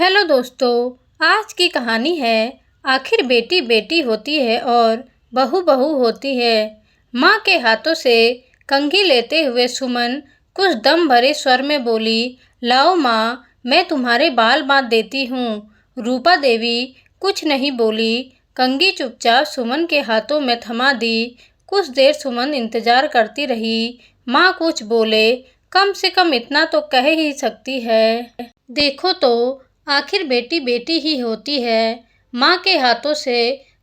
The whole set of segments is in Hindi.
हेलो दोस्तों, आज की कहानी है आखिर बेटी बेटी होती है और बहू बहू होती है। माँ के हाथों से कंघी लेते हुए सुमन कुछ दम भरे स्वर में बोली, लाओ माँ, मैं तुम्हारे बाल बांध देती हूँ। रूपा देवी कुछ नहीं बोली। कंघी चुपचाप सुमन के हाथों में थमा दी। कुछ देर सुमन इंतजार करती रही। माँ कुछ बोले, कम से कम इतना तो कह ही सकती है। देखो तो आखिर बेटी बेटी ही होती है। माँ के हाथों से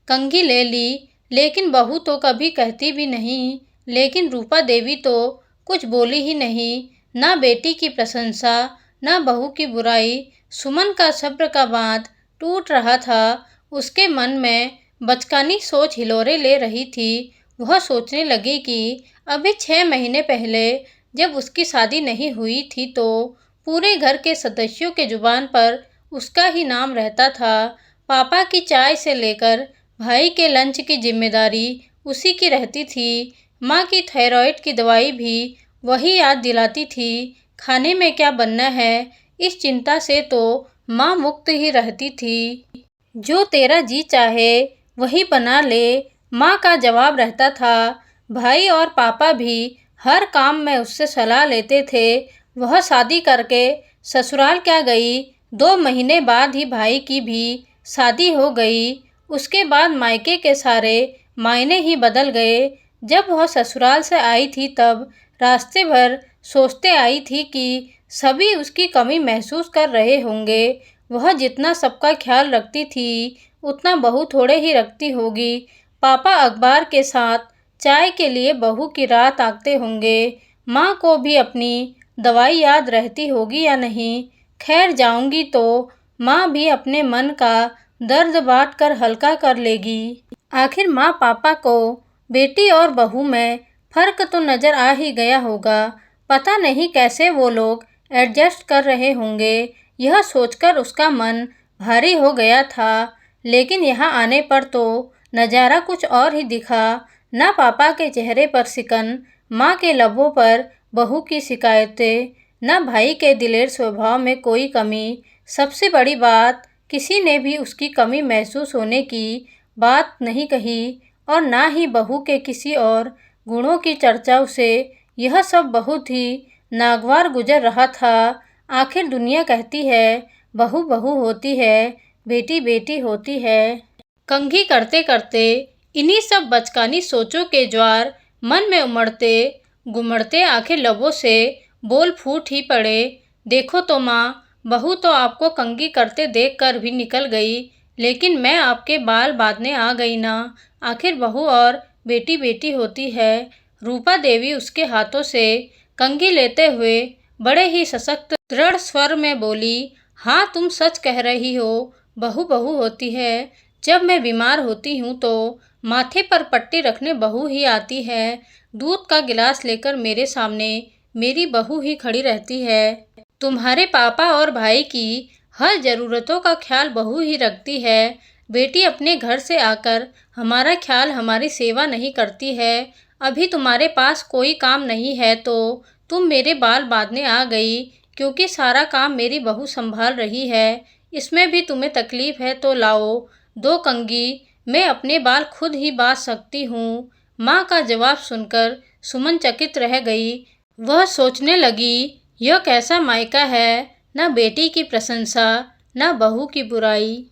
कंघी ले ली, लेकिन बहू तो कभी कहती भी नहीं। लेकिन रूपा देवी तो कुछ बोली ही नहीं, ना बेटी की प्रशंसा ना बहू की बुराई। सुमन का सब्र का बांध टूट रहा था। उसके मन में बचकानी सोच हिलोरे ले रही थी। वह सोचने लगी कि अभी 6 महीने पहले जब उसकी शादी नहीं हुई थी तो पूरे घर के सदस्यों के जुबान पर उसका ही नाम रहता था। पापा की चाय से लेकर भाई के लंच की जिम्मेदारी उसी की रहती थी। माँ की थायराइड की दवाई भी वही याद दिलाती थी। खाने में क्या बनना है, इस चिंता से तो माँ मुक्त ही रहती थी। जो तेरा जी चाहे वही बना ले, माँ का जवाब रहता था। भाई और पापा भी हर काम में उससे सलाह लेते थे। वह शादी करके ससुराल क्या गई, 2 महीने बाद ही भाई की भी शादी हो गई। उसके बाद मायके के सारे मायने ही बदल गए। जब वह ससुराल से आई थी तब रास्ते भर सोचते आई थी कि सभी उसकी कमी महसूस कर रहे होंगे। वह जितना सबका ख्याल रखती थी उतना बहू थोड़े ही रखती होगी। पापा अखबार के साथ चाय के लिए बहू की राह ताकते होंगे। माँ को भी अपनी दवाई याद रहती होगी या नहीं। खैर, जाऊंगी तो माँ भी अपने मन का दर्द बांट कर हल्का कर लेगी। आखिर माँ पापा को बेटी और बहू में फर्क तो नजर आ ही गया होगा। पता नहीं कैसे वो लोग एडजस्ट कर रहे होंगे। यह सोचकर उसका मन भारी हो गया था। लेकिन यहाँ आने पर तो नज़ारा कुछ और ही दिखा। ना पापा के चेहरे पर सिकन, माँ के लबों पर बहू की शिकायतें, ना भाई के दिलेर स्वभाव में कोई कमी। सबसे बड़ी बात, किसी ने भी उसकी कमी महसूस होने की बात नहीं कही और ना ही बहू के किसी और गुणों की चर्चा उसे। यह सब बहुत ही नागवार गुजर रहा था। आखिर दुनिया कहती है बहू बहू होती है, बेटी बेटी होती है। कंघी करते करते इन्हीं सब बचकानी सोचों के ज्वार मन में उमड़ते गुमड़ते आखिर लबों से बोल फूट ही पड़े। देखो तो माँ, बहू तो आपको कंघी करते देखकर भी निकल गई, लेकिन मैं आपके बाल बांधने आ गई ना। आखिर बहू और बेटी बेटी होती है। रूपा देवी उसके हाथों से कंघी लेते हुए बड़े ही सशक्त दृढ़ स्वर में बोली, हाँ, तुम सच कह रही हो, बहू बहू होती है। जब मैं बीमार होती हूँ तो माथे पर पट्टी रखने बहू ही आती है। दूध का गिलास लेकर मेरे सामने मेरी बहू ही खड़ी रहती है। तुम्हारे पापा और भाई की हर ज़रूरतों का ख्याल बहू ही रखती है। बेटी अपने घर से आकर हमारा ख्याल, हमारी सेवा नहीं करती है। अभी तुम्हारे पास कोई काम नहीं है तो तुम मेरे बाल बांधने आ गई, क्योंकि सारा काम मेरी बहू संभाल रही है। इसमें भी तुम्हें तकलीफ है तो लाओ 2 कंघी, मैं अपने बाल खुद ही बांध सकती हूँ। माँ का जवाब सुनकर सुमन चकित रह गई। वह सोचने लगी, यह कैसा मायका है, न बेटी की प्रशंसा न बहू की बुराई।